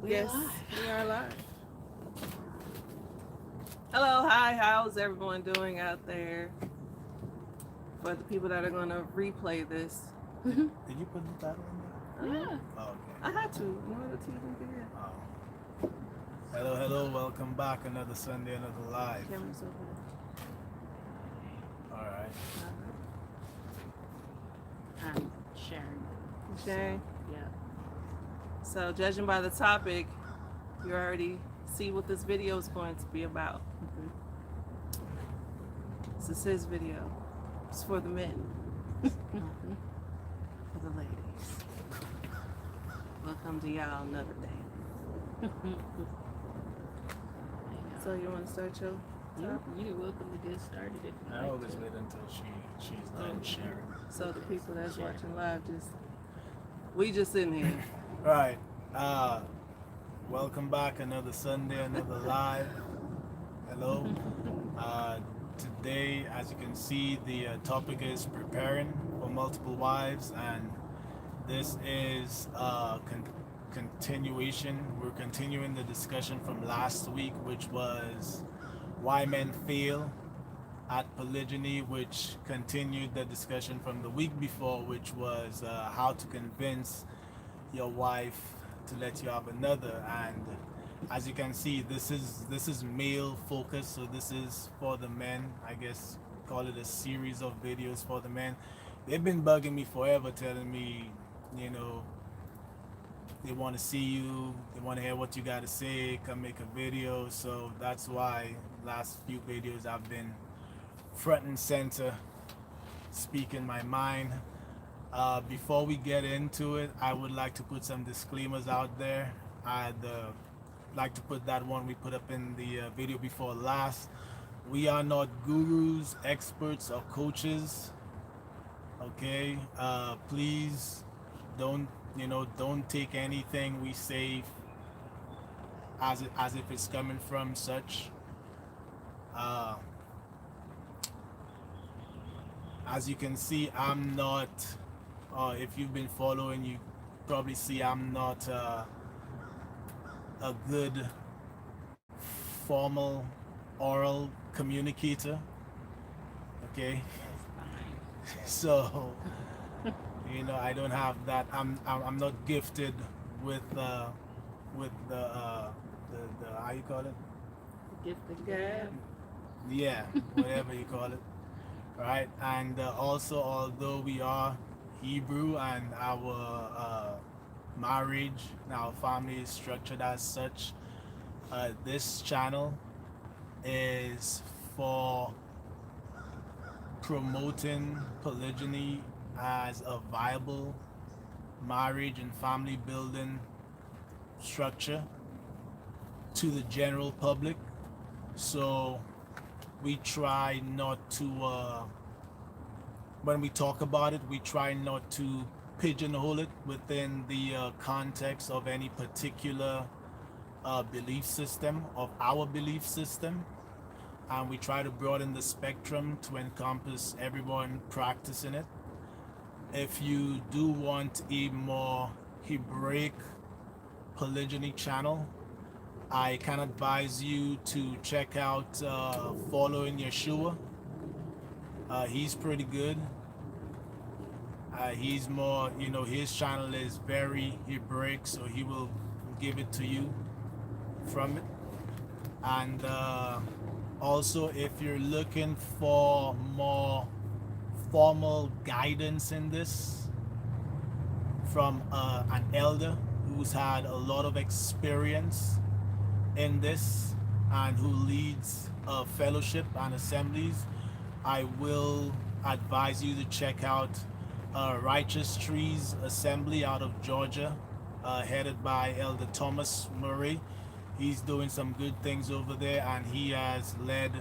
We're Yes, live. we are live. Hello, hi, how's everyone doing out there? For the people that are going to replay this, Did you put the title in there? Yeah. Oh, okay. I had to in order to even get here. Oh. Hello, hello. Welcome back. Another Sunday, another live. Camera's over All right. I'm sharing. there. Okay. Yeah. So, judging by the topic, you already see what this video is going to be about. This is his video. It's for the men, for the ladies. We'll come to y'all another day. So, you want to start your topic? You're welcome to get started if you I like always to. wait until she's done sharing. So, the people that's watching live, we just in here. Right. Welcome back. Another Sunday, another live. Hello. Today, as you can see, the topic is preparing for multiple wives, and this is continuation. We're continuing the discussion from last week, which was why men fail at polygyny, which continued the discussion from the week before, which was how to convince your wife to let you have another. And as you can see, this is male focused, so this is for the men. I guess call it a series of videos for the men. They've been bugging me forever, telling me, you know, they want to see you, they want to hear what you got to say, come make a video. So that's why last few videos I've been front and center, speaking my mind. Before we get into it, I would like to put some disclaimers out there. I'd like to put that one we put up in the video before last. We are not gurus, experts, or coaches. Okay, please don't take anything we say as if it's coming from such. Uh, as you can see, I'm not. If you've been following, you probably see I'm not a good formal oral communicator. Okay, That's fine. so I don't have that. I'm not gifted with the how you call it? Gift of Yeah. gab. Yeah, whatever you call it, right? And also, although we are Hebrew and our marriage and our family is structured as such, this channel is for promoting polygyny as a viable marriage and family building structure to the general public. So we try not to, when we talk about it, we try not to pigeonhole it within the context of any particular belief system, of our belief system. And we try to broaden the spectrum to encompass everyone practicing it. If you do want a more Hebraic polygyny channel, I can advise you to check out Following Yeshua. He's pretty good. He's more, his channel is very Hebraic, so he will give it to you from it. And also, if you're looking for more formal guidance in this from an elder who's had a lot of experience in this and who leads fellowship and assemblies, I will advise you to check out Righteous Trees Assembly out of Georgia, headed by Elder Thomas Murray. He's doing some good things over there, and he has led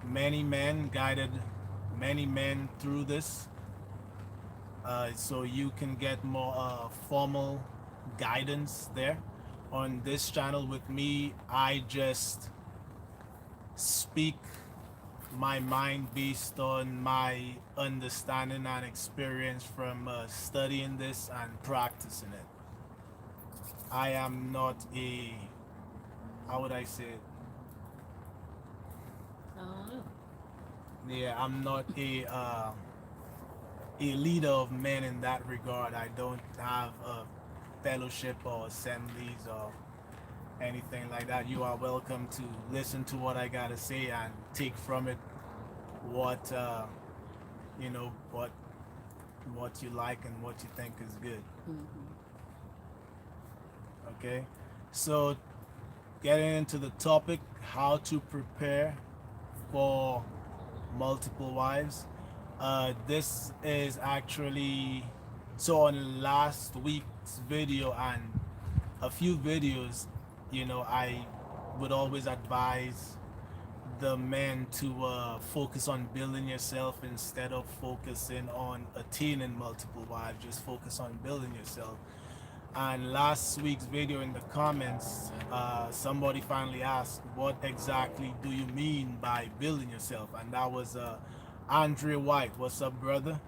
many men, guided many men through this. So you can get more formal guidance there. On this channel with me, I just speak my mind based on my understanding and experience from studying this and practicing it. I am not a, how would I say it? Oh. Yeah, I'm not a leader of men in that regard. I don't have a fellowship or assemblies or anything like that. You are welcome to listen to what I gotta say and take from it what you know what you like and what you think is good. Mm-hmm. Okay, so getting into the topic, how to prepare for multiple wives. This is actually, so on last week's video and a few videos, I would always advise the men to focus on building yourself instead of focusing on attaining multiple wives. Just focus on building yourself. And last week's video, in the comments, somebody finally asked, what exactly do you mean by building yourself? And that was Andre White. What's up, brother?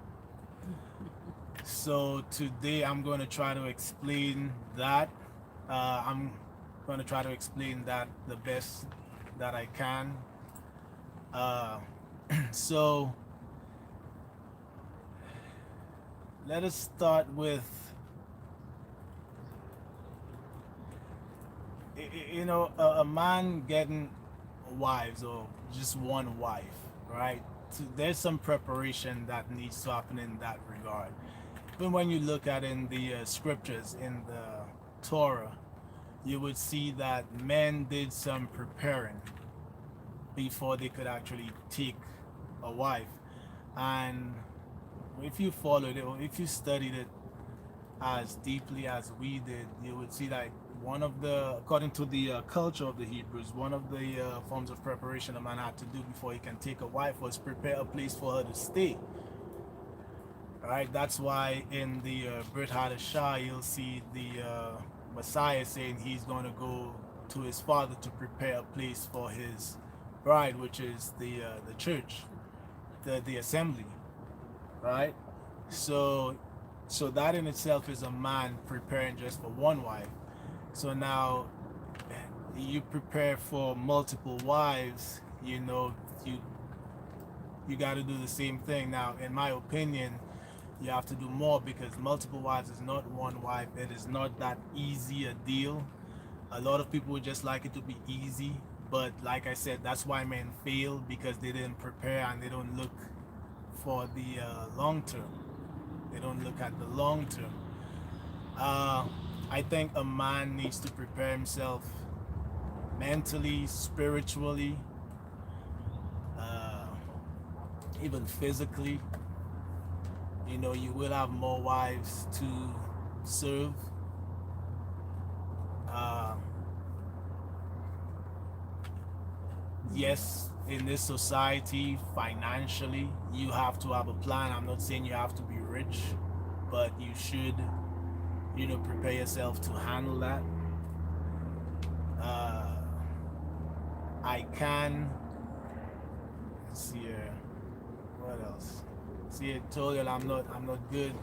So today I'm going to try to explain that. I'm going to try to explain that the best that I can. So let us start with, a man getting wives or just one wife, right? So there's some preparation that needs to happen in that regard. Even when you look at in the scriptures in the Torah, you would see that men did some preparing before they could actually take a wife. And if you followed it, or if you studied it as deeply as we did, you would see that one of the, according to the culture of the Hebrews, one of the forms of preparation a man had to do before he can take a wife was prepare a place for her to stay. All right, that's why in the Brit Hadashah, you'll see the Messiah saying he's going to go to his father to prepare a place for his bride, which is the church, the assembly, right? So that in itself is a man preparing just for one wife. So now you prepare for multiple wives, you got to do the same thing. Now, in my opinion, you have to do more, because multiple wives is not one wife. It is not that easy a deal. A lot of people would just like it to be easy, but like I said, that's why men fail, because they didn't prepare and they don't look for the long term. They don't look at the long term. I think a man needs to prepare himself mentally, spiritually, even physically. You will have more wives to serve. Yes, in this society, financially, you have to have a plan. I'm not saying you have to be rich, but you should, prepare yourself to handle that. Let's see here, what else? See, I told you I'm not good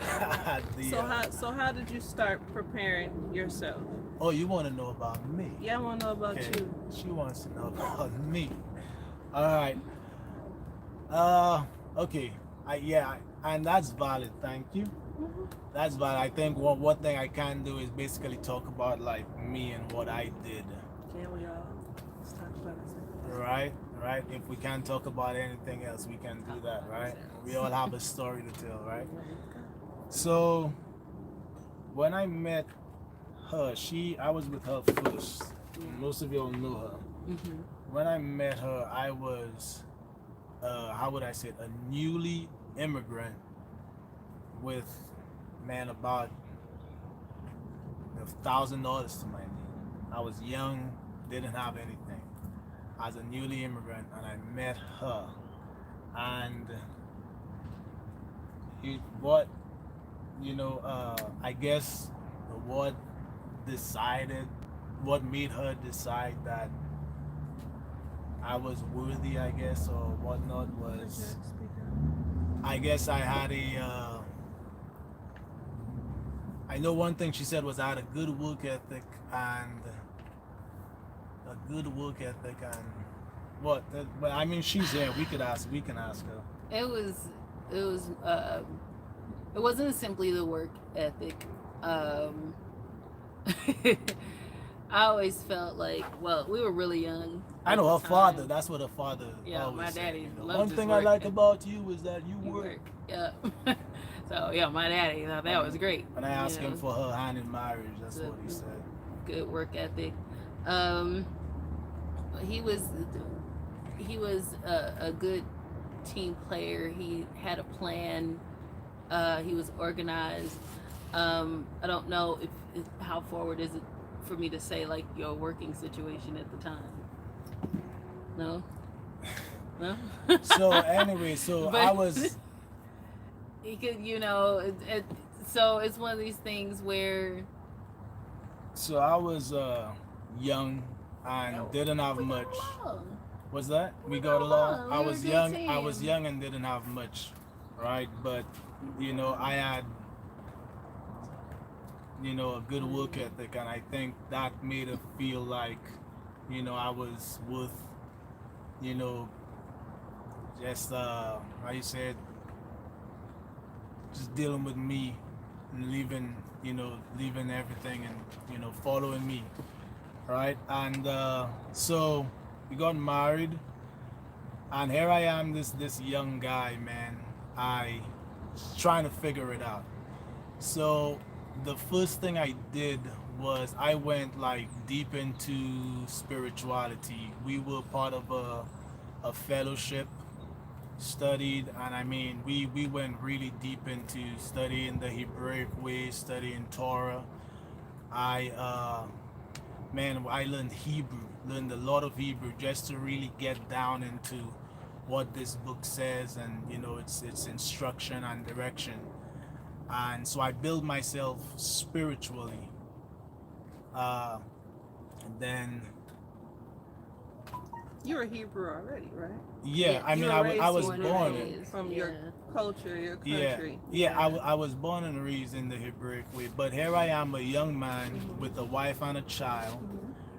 at the. So how did you start preparing yourself? Oh, you want to know about me? Yeah, I want to know about Okay. you. She wants to know about me. All right. Okay. And that's valid. Thank you. Mm-hmm. That's valid. I think one thing I can do is basically talk about like me and what I did. Can we all? Let's talk about it. Right. If we can't talk about anything else, we can do that. Right. We all have a story to tell. Right. So when I met her, I was with her first. Most of y'all know her. Mm-hmm. When I met her, I was, how would I say it, a newly immigrant with, about $1,000 to my name. I was young, didn't have anything. I was a newly immigrant, and I met her. And I guess what made her decide that I was worthy, I guess, or whatnot, was, I guess I I know one thing she said was I had a good work ethic and what? But I mean, she's here. We can ask her. It was it wasn't simply the work ethic. I always felt like, well, we were really young. I know at her the father. time. That's what her father. Yeah, always my said, daddy you know, loved one his thing I work like ethic. about you is that you You work. work. Yeah. So yeah, my daddy thought that was great. When I asked you him know. for her hand in marriage, that's So, what he said. Good work ethic. He was a good team player. He had a plan. He was organized. I don't know if how forward is it for me to say like your working situation at the time. No. No. So anyway, so But- I was. He could, so it's one of these things where. So I was young and didn't have We got much. along. Was that? We got got along. along. I We were was a good young. I was team. young and didn't have much, right? But I had a good work ethic, and I think that made it feel like I was worth just how you said, just dealing with me and leaving everything and following me, right? And so we got married, and here I am, this young guy, man. I trying to figure it out. So the first thing I did was I went like deep into spirituality. We were part of a fellowship, studied, and I mean we went really deep into studying the Hebraic way, studying Torah. I learned Hebrew, learned a lot of Hebrew just to really get down into what this book says and its instruction and direction. And so I built myself spiritually. And then You were Hebrew already, right? yeah, I You mean were I was raised born raised, from yeah. your culture, your yeah, country. yeah. I was born and raised in the Hebraic way, but here I am, a young man with a wife and a child,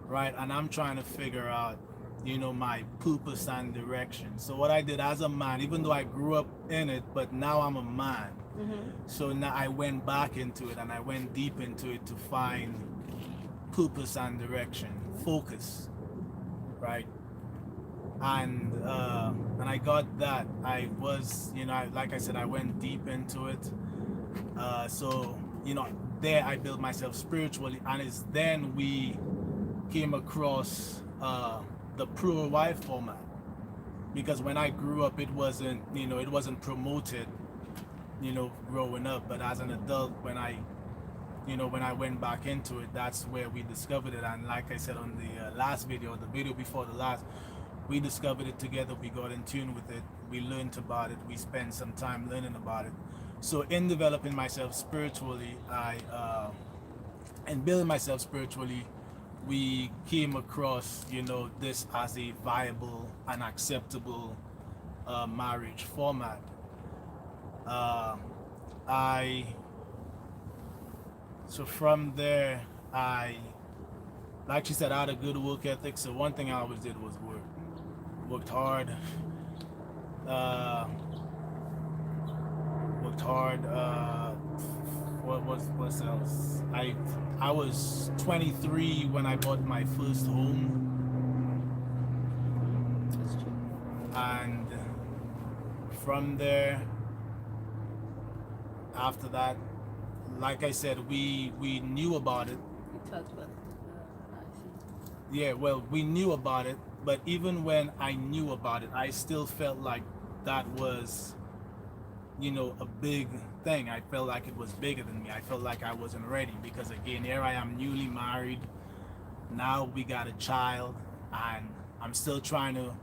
right? And I'm trying to figure out, my purpose and direction. So what I did as a man, even though I grew up in it, but now I'm a man. So now I went back into it and I went deep into it to find purpose and direction, focus, right? And I got that. I was, like I said, I went deep into it. So there I built myself spiritually, and it's then we came across the plural wife format, because when I grew up, it wasn't promoted, growing up. But as an adult, when I went back into it, that's where we discovered it. And like I said on the last video, the video before the last, we discovered it together. We got in tune with it. We learned about it. We spent some time learning about it. So in developing myself spiritually, and building myself spiritually, we came across, this as a viable and acceptable marriage format. So from there, like she said, I had a good work ethic. So one thing I always did was worked hard. What else? I was 23 when I bought my first home, That's true. and from there, after that, like I said, we knew about it. We talked about it. Yeah, well, we knew about it, but even when I knew about it, I still felt like that was, a big thing. I felt like it was bigger than me. I felt like I wasn't ready, because again, here I am, newly married. Now we got a child, and I'm still trying to,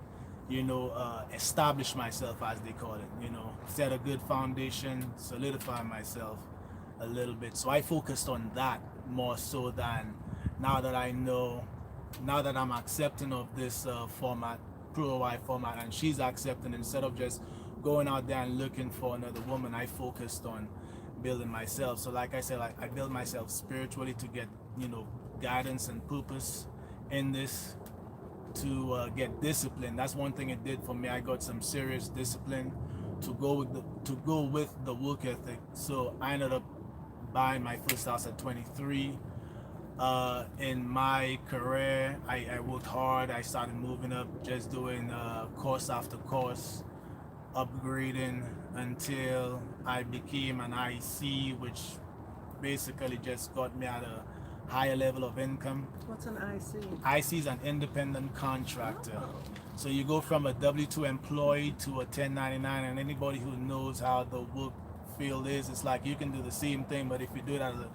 establish myself, as they call it, set a good foundation, solidify myself a little bit. So I focused on that more so than now that I'm accepting of this format, plural wife format, and she's accepting. Instead of just going out there and looking for another woman, I focused on building myself. So like I said, I build myself spiritually to get, guidance and purpose in this, to get discipline. That's one thing it did for me. I got some serious discipline to go with the work ethic. So I ended up buying my first house at 23. In my career, I worked hard. I started moving up, just doing course after course, upgrading until I became an IC, which basically just got me at a higher level of income. What's an IC? IC is an independent contractor. Oh. So you go from a W-2 employee to a 1099, and anybody who knows how the work field is, it's like you can do the same thing, but if you do it as an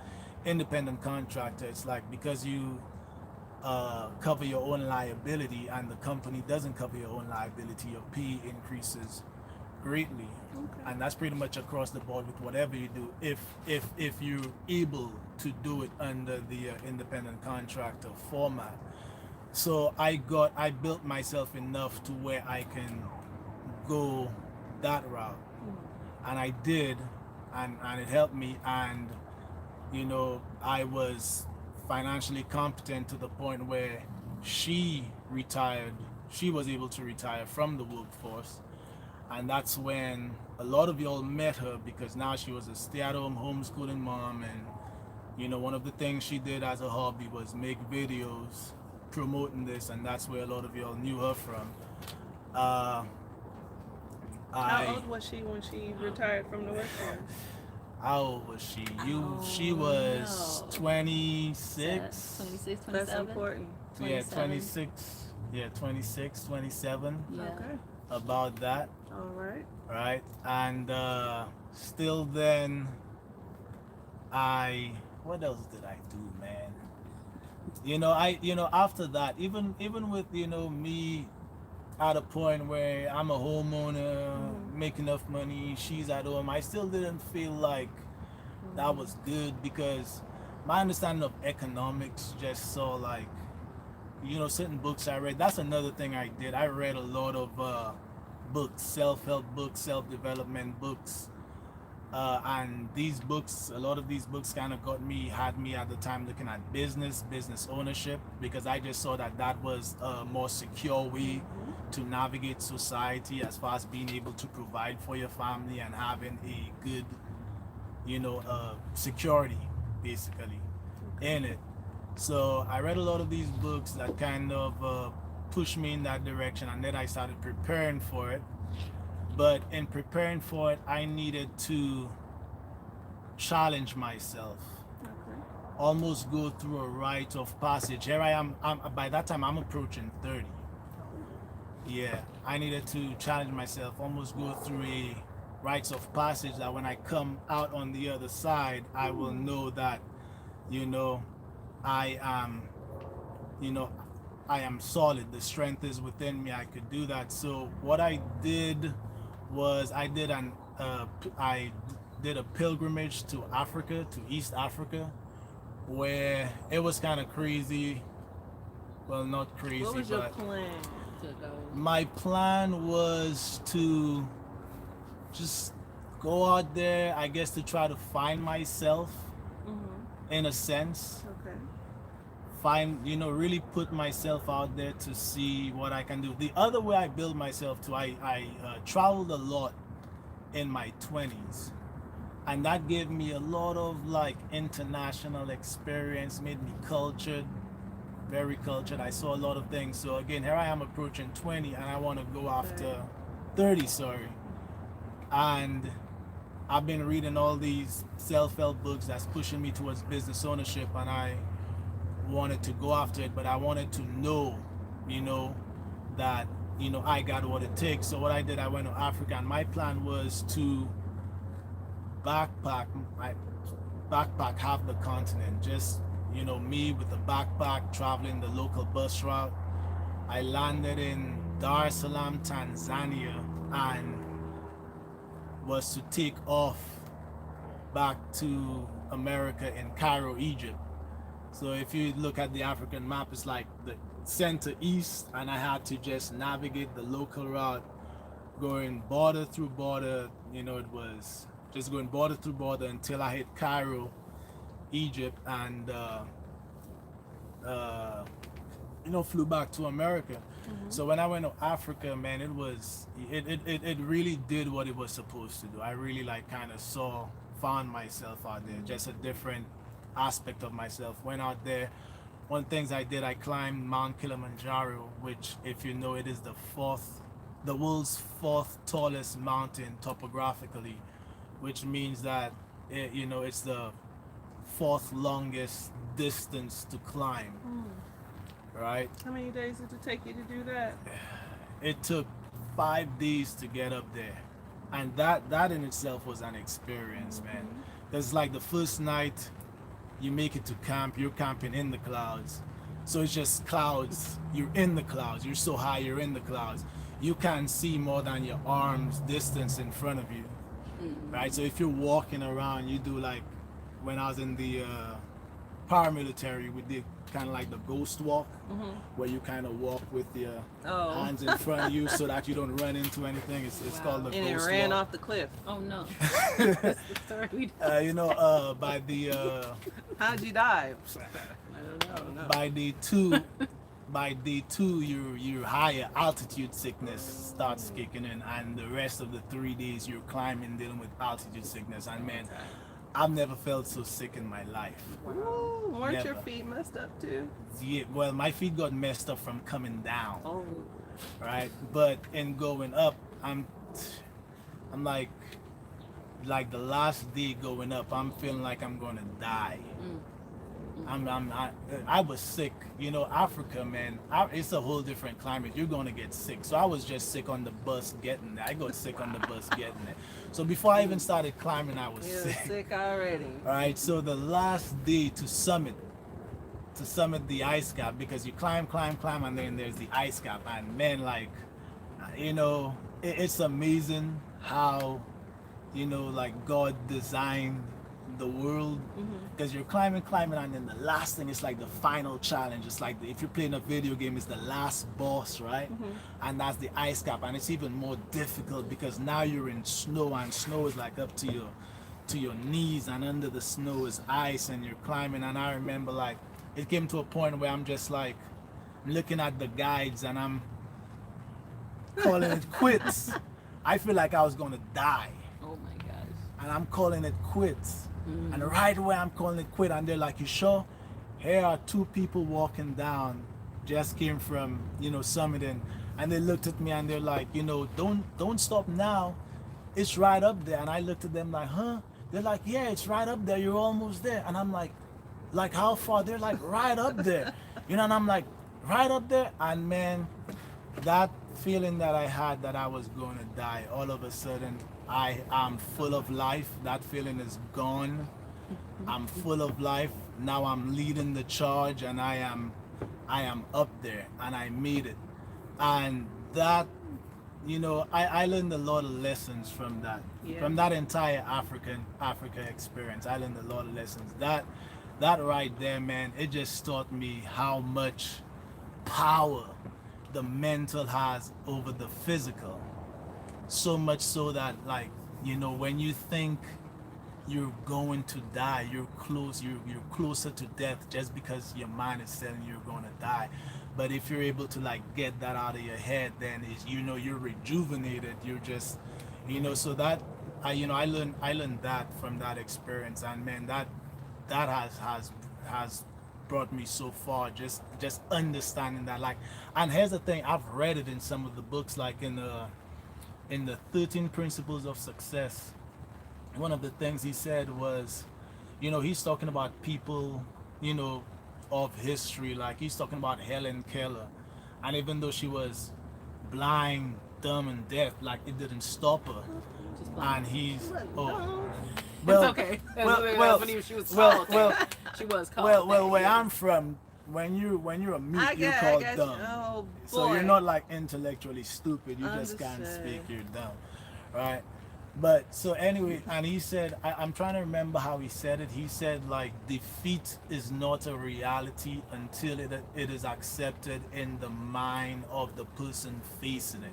independent contractor, it's like because you cover your own liability and the company doesn't cover your own liability, your pay increases greatly. Okay. And that's pretty much across the board with whatever you do, if you're able to do it under the independent contractor format. So I built myself enough to where I can go that route, and I did, and it helped me. And I was financially competent to the point where she was able to retire from the workforce. And that's when a lot of y'all met her, because now she was a stay-at-home homeschooling mom. And one of the things she did as a hobby was make videos promoting this, and that's where a lot of y'all knew her from. How old was she when she retired from the workforce? How old was she? She Oh, was no. 26. 26, 27? That's important. Yeah, 27. 26. Yeah, 26, 27. Yeah. Okay. About that. All right. Right. And still then, what else did I do, man? After that, even with me at a point where I'm a homeowner, making enough money, she's at home, I still didn't feel like that was good, because my understanding of economics just saw like, certain books I read. That's another thing I did. I read a lot of books, self-help books, self-development books, and a lot of these books kind of had me at the time looking at business ownership, because I just saw that was a more secure way to navigate society, as far as being able to provide for your family and having a good security basically in it. So I read a lot of these books that kind of pushed me in that direction, and then I started preparing for it. But in preparing for it, I needed to challenge myself, almost go through a rite of passage. Here I am, by that time I'm approaching 30. Yeah, I needed to challenge myself, almost go through a rites of passage, that when I come out on the other side, I will know that I am solid. The strength is within me. I could do that. So what I did was I did a pilgrimage to Africa, to East Africa, where it was kind of crazy. Well, not crazy, What was your but plan? To go. my plan was to just go out there, I guess, to try to find myself in a sense. Okay. Really put myself out there to see what I can do. The other way I build myself to, I traveled a lot in my 20s, and that gave me a lot of like international experience, made me cultured, very cultured. I saw a lot of things. So again, here I am approaching 20, and I want to go after 30, sorry. And I've been reading all these self-help books that's pushing me towards business ownership, and I wanted to go after it, but I wanted to know, that, I got what it takes. So what I did, I went to Africa, and my plan was to backpack half the continent, just, me with the backpack, traveling the local bus route. I landed in Dar es Salaam, Tanzania, and was to take off back to America in Cairo, Egypt. So if you look at the African map, it's like the center east, and I had to just navigate the local route, going border through border. It was just going border to border until I hit Cairo, Egypt, and flew back to America. So when I went to Africa, man, it really did what it was supposed to do. I really like kind of found myself out there, just a different aspect of myself. Went out there. One of the things I did, I climbed Mount Kilimanjaro, which, if you know, it is the world's fourth tallest mountain topographically, which means that it's the fourth longest distance to climb. Right? How many days did it take you to do that? It took 5 days to get up there, and that in itself was an experience, man. Because like the first night you make it to camp, you're camping in the clouds, so it's just clouds. You're in the clouds, you're so high, you're in the clouds, you can't see more than your arms distance in front of you. Right? So if you're walking around, you do like, when I was in the paramilitary, we did kind of like the ghost walk, where you kind of walk with your hands in front of you so that you don't run into anything. It's called the and ghost it ran walk. off the cliff. Oh no. That's the story. By the How'd you dive? I don't know. by day two, your higher altitude sickness starts kicking in, and the rest of the 3 days you're climbing, dealing with altitude sickness. And man, I've never felt so sick in my life. Ooh, weren't your Never. feet messed up too? Yeah, well, my feet got messed up from coming down, Oh. right? But in going up, I'm like the last day going up, I'm feeling like I'm gonna die. I was sick. Africa, man, it's a whole different climate. You're gonna get sick. So I was just sick on the bus getting there. I got sick on the bus getting there. So before I even started climbing, I was You're sick. sick already. All right. So the last day to summit the ice cap, because you climb, and then there's the ice cap, and man, like, it's amazing how, like God designed the world, because you're climbing, and then the last thing is like the final challenge. It's like if you're playing a video game, it's the last boss, right? And that's the ice cap, and it's even more difficult because now you're in snow, and snow is like up to your knees, and under the snow is ice, and you're climbing. And I remember, like, it came to a point where I'm just like looking at the guides and I'm calling it quits. I feel like I was gonna die, Oh my gosh. and I'm calling it quits. And right away I'm calling it quit, and they're like, "You sure?" Here are 2 people walking down, just came from summiting, and they looked at me and they're like, don't stop now, it's right up there. And I looked at them like, huh? They're like, yeah, it's right up there, you're almost there. And I'm like how far? They're like, right up there. And I'm like, right up there. And man, that feeling that I had that I was going to die, all of a sudden I am full of life. That feeling is gone. I'm full of life. Now I'm leading the charge, and I am up there, and I made it. And that, I learned a lot of lessons from that. Yeah. From that entire Africa experience. I learned a lot of lessons. That right there, man, it just taught me how much power the mental has over the physical. So much so that, like, when you think you're going to die, you're closer to death, just because your mind is telling you you're going to die. But if you're able to, like, get that out of your head, then you're rejuvenated. You're just, so that I learned that from that experience. And man, that has brought me so far, just understanding that. Like, and here's the thing, I've read it in some of the books, like in the 13 Principles of Success. One of the things he said was, he's talking about people, of history. Like, he's talking about Helen Keller, and even though she was blind, dumb, and deaf, like, it didn't stop her. And he's It's okay. She was called. She was called. Well, where I'm from, when you're a mute, you're called dumb. Oh, boy. So you're not like intellectually stupid. You just can't Understood. speak. You're dumb, right? But so anyway, and he said, I'm trying to remember how he said it. He said like defeat is not a reality until it is accepted in the mind of the person facing it.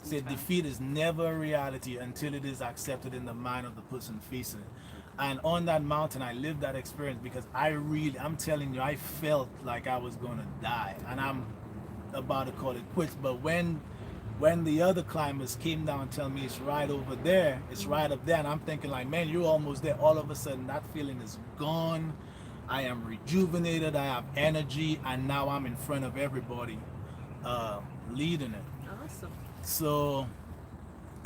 He said Okay. defeat is never a reality until it is accepted in the mind of the person facing it. And on that mountain, I lived that experience because I'm telling you, I felt like I was gonna die, and I'm about to call it quits. But when the other climbers came down and tell me it's right over there, it's right up there, and I'm thinking like, man, you're almost there. All of a sudden, that feeling is gone. I am rejuvenated. I have energy, and now I'm in front of everybody, leading it. Awesome. So,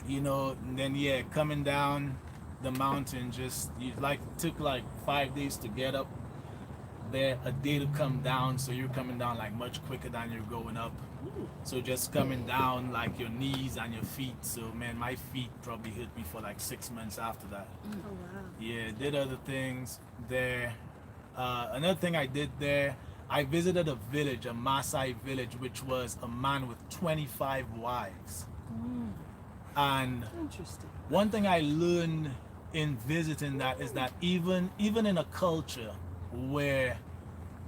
and then yeah, coming down the mountain just took like 5 days to get up there, a day to come down. So you're coming down like much quicker than you're going up. So just coming down like your knees and your feet. So man, my feet probably hit me for like 6 months after that. Oh wow. Yeah, did other things there. Another thing I did there, I visited a village, a Maasai village, which was a man with 25 wives. And Interesting. one thing I learned in visiting that is that even in a culture where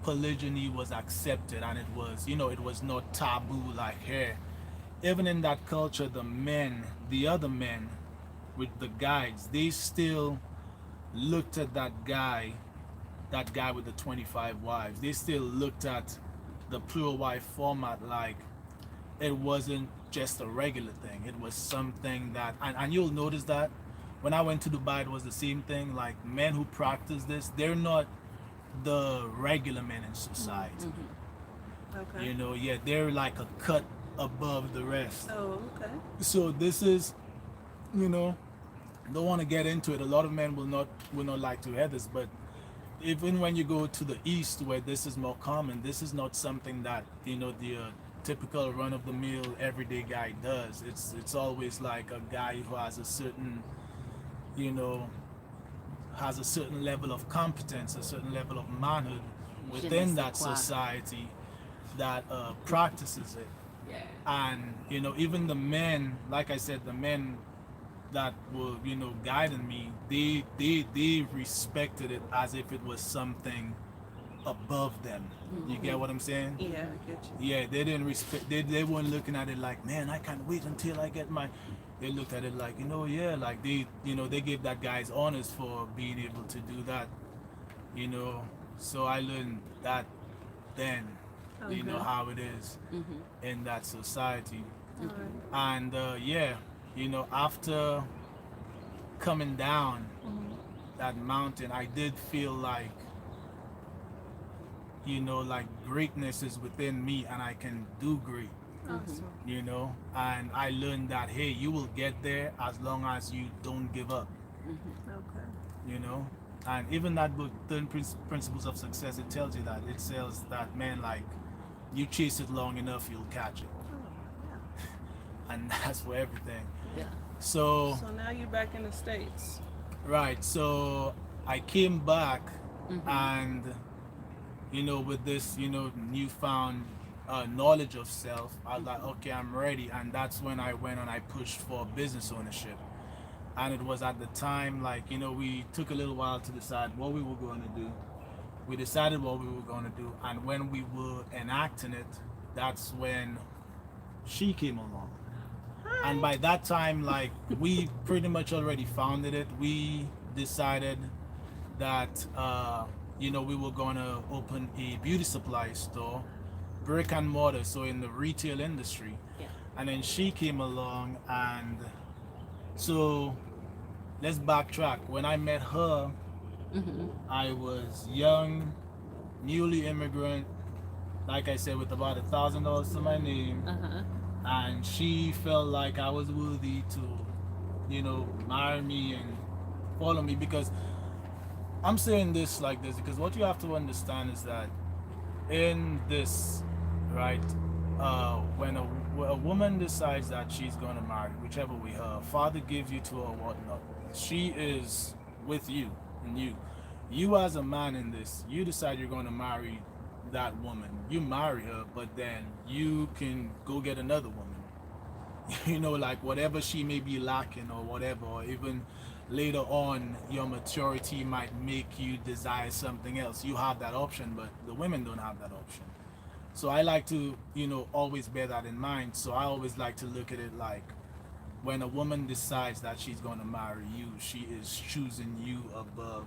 polygyny was accepted and it was not taboo like here, even in that culture, the other men with the guides, they still looked at that guy with the 25 wives. They still looked at the plural wife format like it wasn't just a regular thing. It was something that, and you'll notice that when I went to Dubai, it was the same thing. Like men who practice this, they're not the regular men in society. Okay. Yeah, they're like a cut above the rest. Oh, okay. So this is, don't want to get into it. A lot of men will not like to hear this, but even when you go to the east where this is more common, this is not something that the typical run-of-the-mill everyday guy does. It's always like a guy who has a certain level of competence, a certain level of manhood within that society that practices it. Yeah. And even the men, like I said, the men that were guiding me, they respected it as if it was something above them. You get what I'm saying? Yeah, I get you. Yeah, they didn't respect. They weren't looking at it like, man, I can't wait until I get my. They looked at it like, yeah, like they gave that guy's honors for being able to do that. So I learned that then. Okay. How it is in that society. All right. And yeah, after coming down that mountain, I did feel like like greatness is within me and I can do great. Awesome. And I learned that, hey, you will get there as long as you don't give up. Okay. And even that book, 10 Principles of Success, it tells you that. It says that, man, like, you chase it long enough, you'll catch it. Oh, yeah. And that's for everything. Yeah. So now you're back in the States. right, so I came back and with this newfound knowledge of self, I was like, okay, I'm ready. And that's when I went and I pushed for business ownership. And it was at the time, like, we took a little while to decide what we were going to do. We decided what we were going to do, and when we were enacting it, that's when she came along. Hi. And by that time, like, we pretty much already founded it. We decided that we were going to open a beauty supply store, brick and mortar, so in the retail industry. Yeah. And then she came along, and so let's backtrack. When I met her, I was young, newly immigrant, like I said, with about $1,000 to my name, and she felt like I was worthy to, marry me and follow me. Because I'm saying this like this because what you have to understand is that in this, right, when a woman decides that she's going to marry, whichever way her father gives you to her or whatnot, she is with you. And you as a man in this, you decide you're going to marry that woman. You marry her, but then you can go get another woman. You know, like whatever she may be lacking or whatever, or even later on your maturity might make you desire something else. You have that option, but the women don't have that option. So I like to, always bear that in mind. So I always like to look at it like when a woman decides that she's going to marry you, she is choosing you above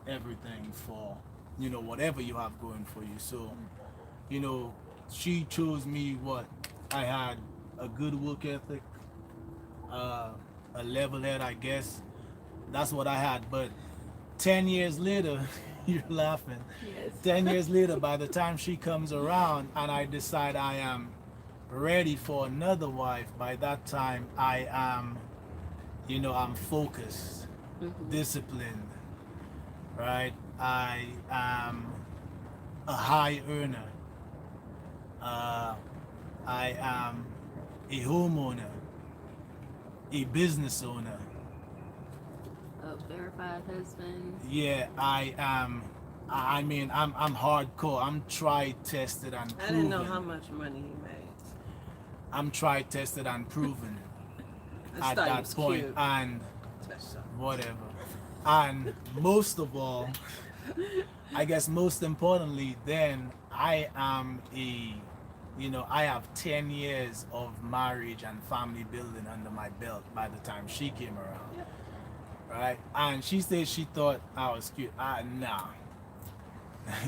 everything for, whatever you have going for you. So, she chose me what I had a good work ethic, a level head, I guess. That's what I had. But 10 years later, you're laughing. Yes. 10 years later, by the time she comes around and I decide I am ready for another wife, by that time I am, I'm focused, disciplined, right? I am a high earner. I am a homeowner, a business owner. A verified husband. Yeah, I am. I mean, I'm hardcore. I'm tried, tested, and proven. I didn't know how much money he made. I'm tried, tested, and proven I at thought he that was point, cute. and That's so- whatever. And most of all, I guess most importantly, then I am I have 10 years of marriage and family building under my belt by the time she came around. Yep. Right? And she said she thought I was cute. Nah.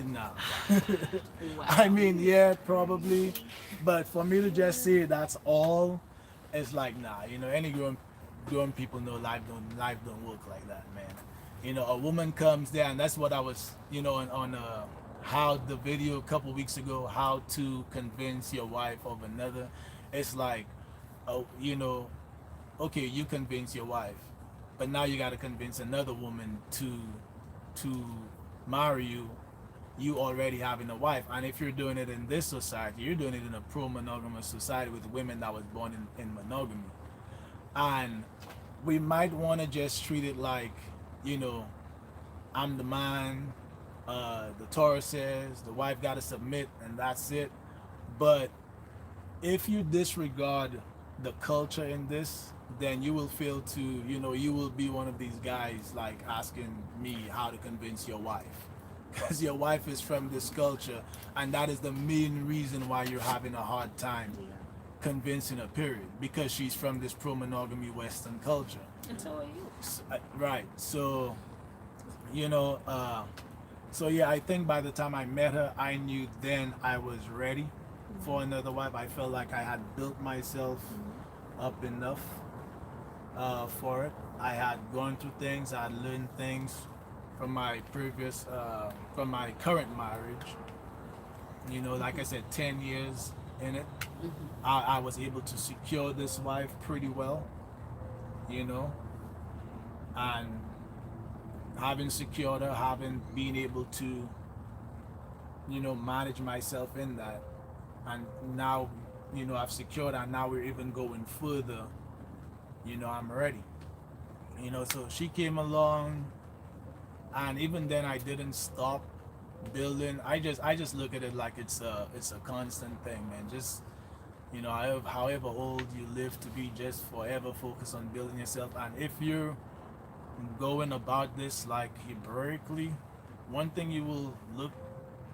Nah. Wow. I mean, yeah, probably. But for me to just say that's all, it's like, nah. Any grown people know life don't work like that, man. A woman comes there, and that's what I was, on how the video a couple weeks ago, how to convince your wife of another. It's like, okay, you convince your wife, but now you got to convince another woman to marry you. You already having a wife, and if you're doing it in this society, you're doing it in a pro-monogamous society with women that was born in monogamy. And we might want to just treat it like, I'm the man, the Torah says the wife got to submit, and that's it. But if you disregard the culture in this, then you will fail to, you will be one of these guys like asking me how to convince your wife. Because your wife is from this culture, and that is the main reason why you're having a hard time convincing her, period, because she's from this pro-monogamy Western culture. And so are you. Right. So, so yeah, I think by the time I met her, I knew then I was ready for another wife. I felt like I had built myself up enough for it. I had gone through things, I had learned things from my previous, from my current marriage. Like I said, 10 years in it. I was able to secure this wife pretty well, and having secured her, having been able to, manage myself in that, and now, I've secured, and now we're even going further. I'm ready. So she came along, and even then I didn't stop building. I just look at it like it's a constant thing, man. Just however old you live to be, just forever focus on building yourself. And if you're going about this like Hebraically, one thing you will look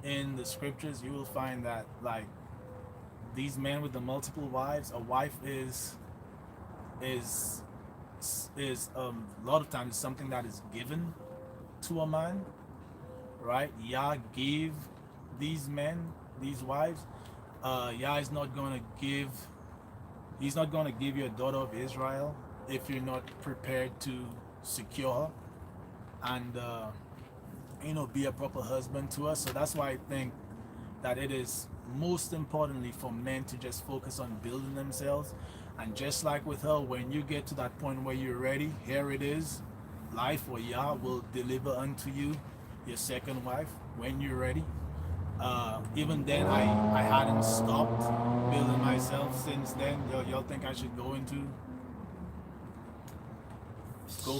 in the scriptures, you will find that like these men with the multiple wives, a wife is a lot of times something that is given to a man, right? Yah gave these men these wives. Yah is not gonna give. He's not gonna give you a daughter of Israel if you're not prepared to secure her and be a proper husband to her. So that's why I think that it is most importantly for men to just focus on building themselves. And just like with her, when you get to that point where you're ready, here it is. Life or Yah will deliver unto you your second wife when you're ready. Even then, I hadn't stopped building myself since then. Y'all think I should go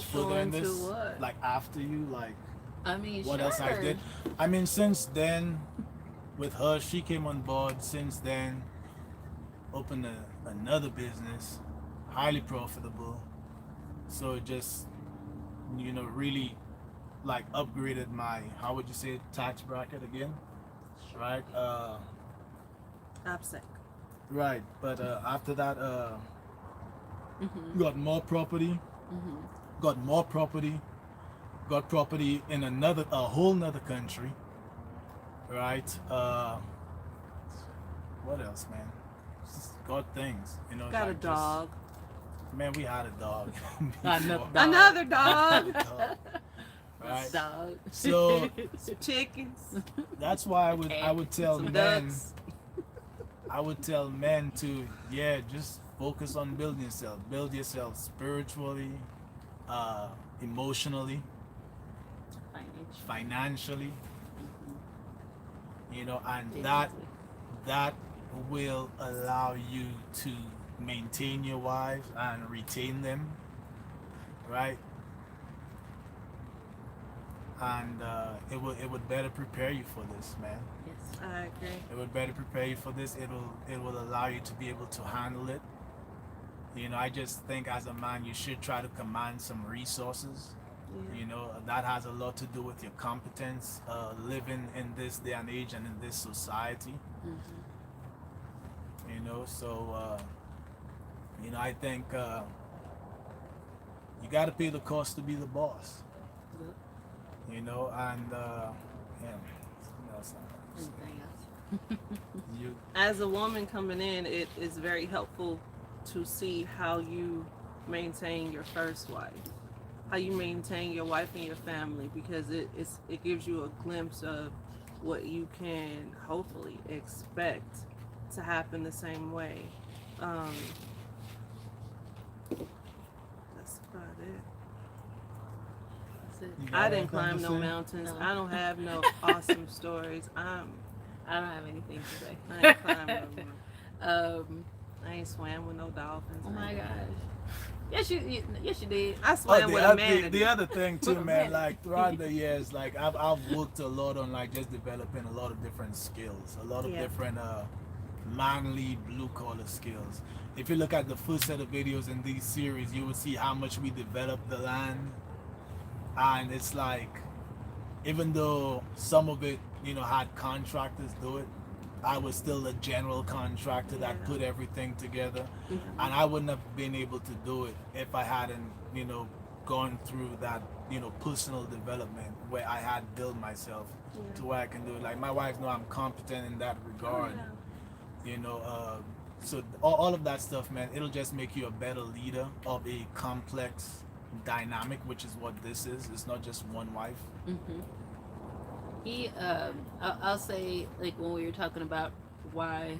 further in this? What? Like after you, like I mean, what sure. else I did? I mean, since then, with her, she came on board. Since then, opened another business. highly profitable. So it just, really like upgraded my, how would you say, tax bracket again, right? OPSEC. Right. But after that, Mm-hmm. got more property, Mm-hmm. got more property, got property in a whole nother country, right? What else, man? Just got things, Got a like dog. Man, we had a dog. Another before. dog. Another dog. Dog, right? Dog. So Chickens. that's why I would tell Some men, ducks. I would tell men to, just focus on build yourself spiritually, emotionally, financially, and that will allow you to maintain your wives and retain them, right? And it would better prepare you for this, man. Yes. I agree. It would better prepare you for this. It will allow you to be able to handle it. I just think as a man you should try to command some resources. Yeah. That has a lot to do with your competence, living in this day and age and in this society. Mm-hmm. So I think you got to pay the cost to be the boss. Yep. And Anything else? you As a woman coming in, it is very helpful to see how you maintain your first wife, how you maintain your wife and your family, because it gives you a glimpse of what you can hopefully expect to happen the same way. That's about it. That's it. You got I didn't anything climb to no say? mountains. No. I don't have no awesome stories. I don't have anything to say. I ain't climbed no more. Um. I ain't swam with no dolphins. Oh my gosh. Yes, you did. I swam with a manatee. The other thing too, With a man, manatee. like throughout the years, like I've worked a lot on like just developing a lot of different skills, a lot of Yeah. different manly blue collar skills. If you look at the first set of videos in these series, you will see how much we developed the land, and it's like, even though some of it, had contractors do it, I was still a general contractor that Yeah. put everything together. Mhm. And I wouldn't have been able to do it if I hadn't, gone through that, personal development where I had built myself Yeah. to where I can do it. Like my wife know I'm competent in that regard. So all of that stuff, man, it'll just make you a better leader of a complex dynamic, which is what this is. It's not just one wife. Mm-hmm. I'll say, like, when we were talking about why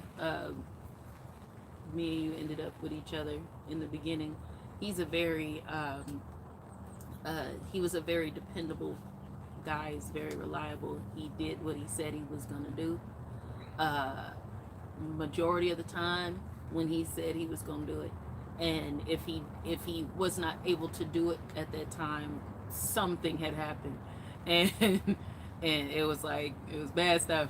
me and you ended up with each other in the beginning, he's a very he was a very dependable guy. He's very reliable. He did what he said he was gonna do. Majority of the time when he said he was gonna do it, and if he was not able to do it at that time, something had happened, and and it was bad stuff,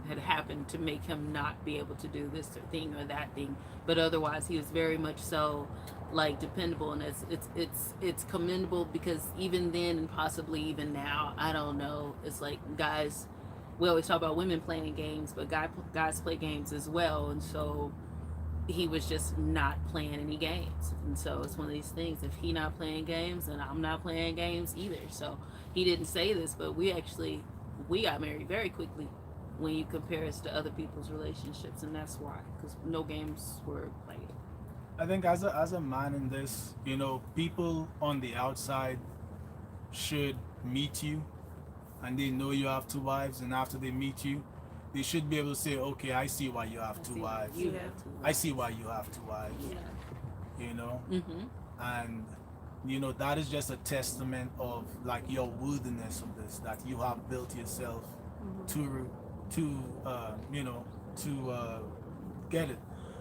had happened to make him not be able to do this thing or that thing. But otherwise, he was very much so like dependable, and it's commendable, because even then and possibly even now, I don't know. It's like guys, we always talk about women playing games, but guys play games as well, and so he was just not playing any games. And so it's one of these things, if he not playing games, then I'm not playing games either. So he didn't say this, but we got married very quickly when you compare us to other people's relationships, and that's why, because no games were played. I think as a man in this, people on the outside should meet you and they know you have two wives, and after they meet you, they should be able to say, okay, I see why you have two wives. You Yeah. have to. I see why you have two wives. Yeah. Mm-hmm. And that is just a testament of like your worthiness of this, that you have built yourself to get it.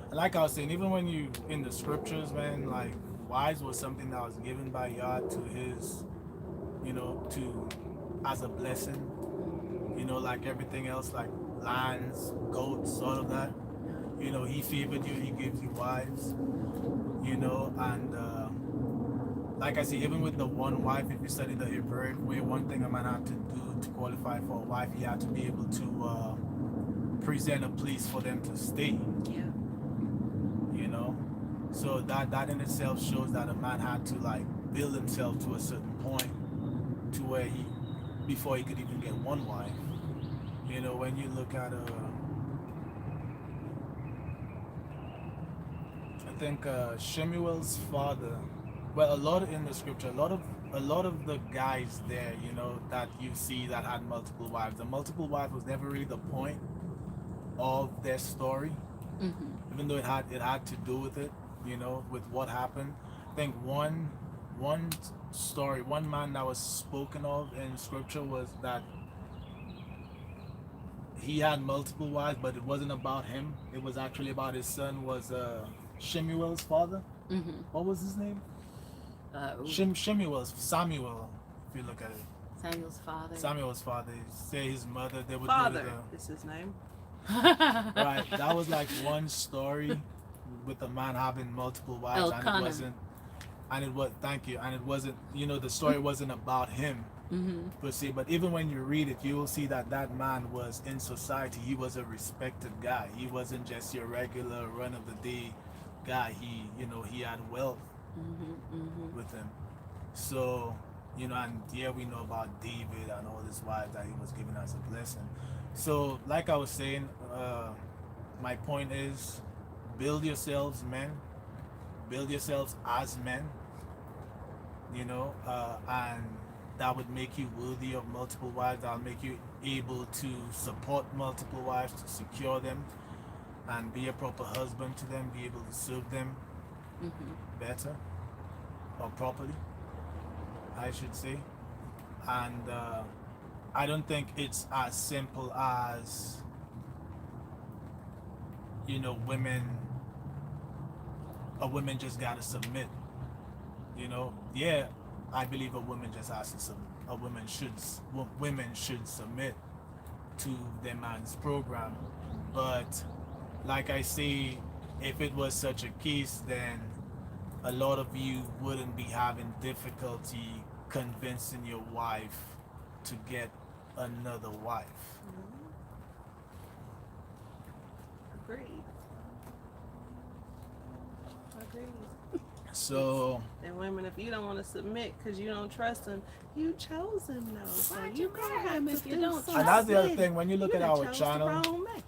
And like I was saying, even when you in the scriptures, man, like wives was something that was given by God to his, to as a blessing, like everything else, like lands, goats, all of that. He favored you, he gives you wives. you know, and like I say, even with the one wife, if you study the Hebraic way, one thing a man had to do to qualify for a wife, he had to be able to present a place for them to stay, Yeah. you know. So that in itself shows that a man had to like build himself to a certain point to where he, before he could even get one wife. You know, when you look at I think Shemuel's father. Well, a lot in the scripture, a lot of the guys there, you know, that you see that had multiple wives. The multiple wives was never really the point of their story, even though it had to do with it, you know, with what happened. I think one story, one man that was spoken of in scripture was that he had multiple wives, but it wasn't about him. It was actually about his son. Was Shemuel's father? What was his name? Shemuel's Samuel. If you look at it, Samuel's father. Samuel's father. Say his mother. They would Father go to is his name. right. That was like one story with a man having multiple wives, and Elkanah. it wasn't. And it was thank you. And it wasn't. You know, the story wasn't about him. Per se, but even when you read it, you will see that that man was in society. He was a respected guy. He wasn't just your regular run of the day guy. He, you know, he had wealth with him. So, you know, and yeah, we know about David and all his wives that he was given as a blessing. So, like I was saying, my point is, build yourselves, men. Build yourselves as men. You know, and that would make you worthy of multiple wives. That'll make you able to support multiple wives, to secure them, and be a proper husband to them, be able to serve them better or properly, I should say. And I don't think it's as simple as, you know, a woman just gotta submit. You know, yeah, I believe a woman just has to submit. Women should submit to their man's program. But like I say, if it was such a case, then a lot of you wouldn't be having difficulty convincing your wife to get another wife. Agreed. So, And women, if you don't want to submit because you don't trust him, you chose him though. So Why'd you you gonna marry have him to if you do don't something. and that's the other thing. When you look You at done our chose the channel, wrong man.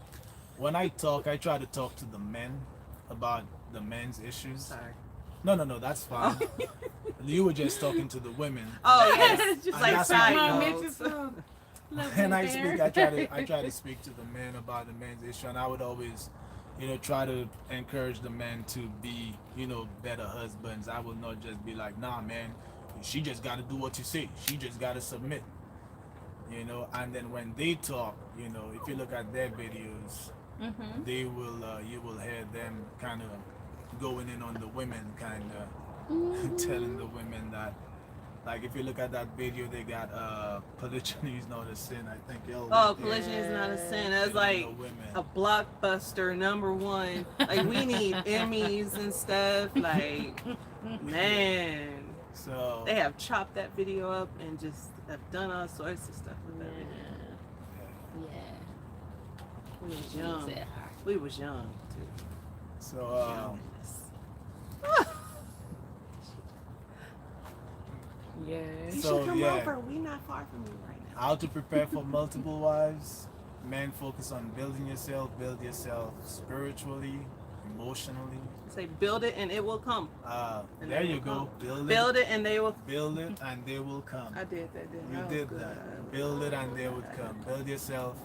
when I talk, I try to talk to the men about the men's issues. Sorry. No, that's fine. You were just talking to the women. Oh yes, Just And like that's side how it notes. goes. Lovely And I hair. try to speak to the men about the men's issue, and I would always, you know, try to encourage the men to be, you know, better husbands. I will not just be like, nah, man, she just got to do what you say. She just got to submit, you know. And then when they talk, you know, if you look at their videos, they will, you will hear them kind of going in on the women, kind of telling the women that. Like if you look at that video, they got polygyny is not a sin. I think Oh, polygyny is not a sin. That's like a blockbuster #1. Like we need Emmys and stuff. Like man, So they have chopped that video up and just have done all sorts of stuff with that video. Yeah. We was young. We was young too. So Yeah. You So, should come yeah. over. We not far from you right now. how to prepare for multiple wives? Men, focus on building yourself. Build yourself spiritually, emotionally. Say build it and it will come. And There they you will go. come. Build Build it and they will. Build it, and they will come. I did that. Didn't I? You Oh, did good. that. Build it, and they would come. Build yourself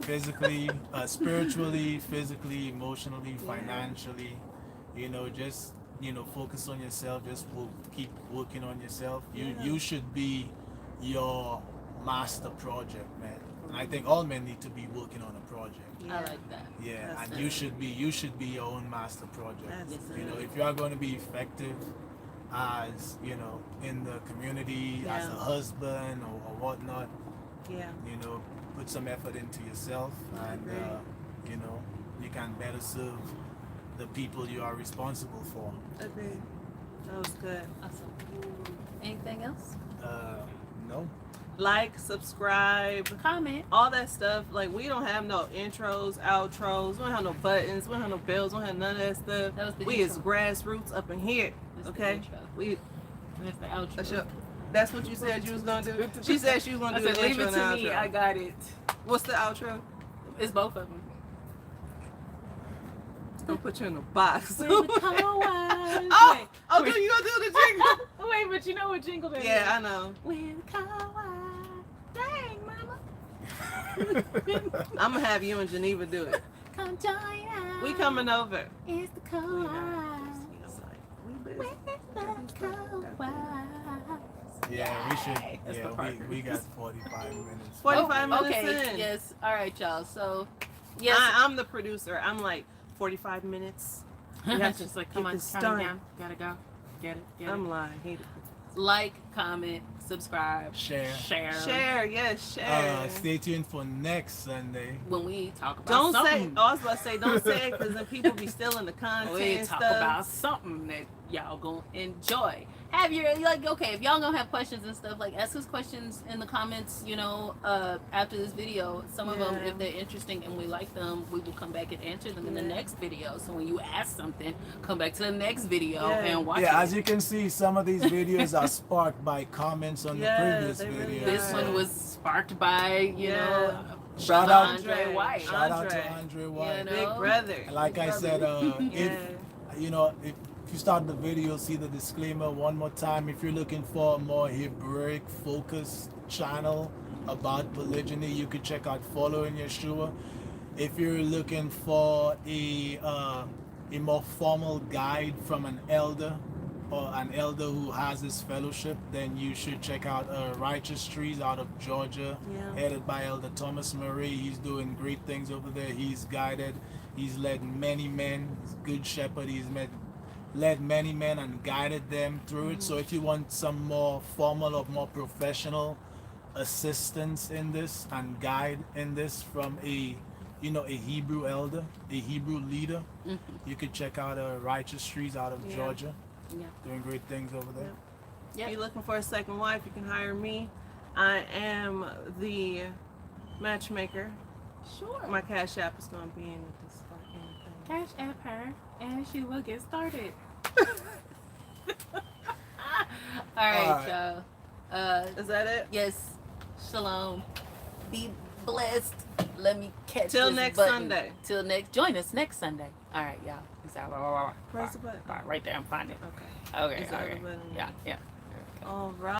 physically, spiritually, physically, emotionally, financially. You know, just, you know, focus on yourself. Just keep working on yourself. You should be your master project, man. And I think all men need to be working on a project. I like that. Yeah, That's and it. you should be your own master project. That's You know, it. if you are going to be effective as, you know, in the community, as a Yeah. husband or whatnot, Yeah. you know, put some effort into yourself, I and agree. you know, you can better serve the people you are responsible for. Agreed. That was good. Awesome. Anything else? No. Like, subscribe, Comment. all that stuff. Like, we don't have no intros, outros. We don't have no buttons. We don't have no bells. We don't have none of that stuff. That was the We is intro. grassroots up in here. That's the Okay? intro. We. That's the outro. That's what you said you was gonna do. She said she was gonna I do said, the leave intro it and to me. outro. I got it. What's the outro? It's both of them. Gonna put you in a box. With the co-wives. Oh, Wait. you gonna do the jingle? Wait, but you know what jingle that is? Yeah, I know. With the co-wives. Dang, mama. I'm gonna have you and Geneva do it. Come join us. We coming over. It's the co-wives. We busy. With the co-wives. Yeah, we should. That's the Yeah, part. we got 45 minutes. 45 minutes okay. in. Yes. All right, y'all. So, yes. I'm the producer. I'm like 45 minutes. You have to Just like, get come on, this turn done. it down. Gotta go. Get it. I'm lying. He Like, comment, subscribe, Share. Share, yes, share. Stay tuned for next Sunday. When we talk about Don't say. something. Oh, I was about to say, don't say it because then people be stealing the content. We and talk stuff. about something that y'all gonna enjoy. Have your like okay, if y'all gonna have questions and stuff, like ask us questions in the comments, after this video. Some of them, Yeah. if they're interesting and we like them, we will come back and answer them in the Yeah. next video. So when you ask something, come back to the next video Yeah. and watch Yeah, it. as you can see, some of these videos are sparked by comments on Yeah, the previous they really video. This Yeah. one was sparked by, Yeah. Shout Brother out- Andre White. Shout out Andre. to Andre White. You know? Big brother. Like Big I said, brother. if you start the video, see the disclaimer one more time. If you're looking for a more Hebraic focused channel about polygyny, you could check out Following Yeshua. If you're looking for a more formal guide from an elder or an elder who has this fellowship, then you should check out Righteous Trees out of Georgia, Yeah. headed by Elder Thomas Murray. He's doing great things over there. He's guided, he's led many men. He's a good shepherd. He's led many men and guided them through it. So if you want some more formal or more professional assistance in this and guide in this from a Hebrew elder, a Hebrew leader, you could check out Righteous Trees out of Yeah. Georgia. Yeah. Doing great things over there. If you're looking for a second wife, you can hire me. I am the matchmaker. Sure. My Cash App is going to be in this fucking thing. Cash app her and she will get started. All right, y'all. Is that it? Yes. Shalom. Be blessed. Let me catch Till this next button. Sunday. Join us next Sunday. All right, y'all. Peace out. Press the button. Right there. I'm finding it. Okay. Okay. Is that Okay. the button? Yeah. All right.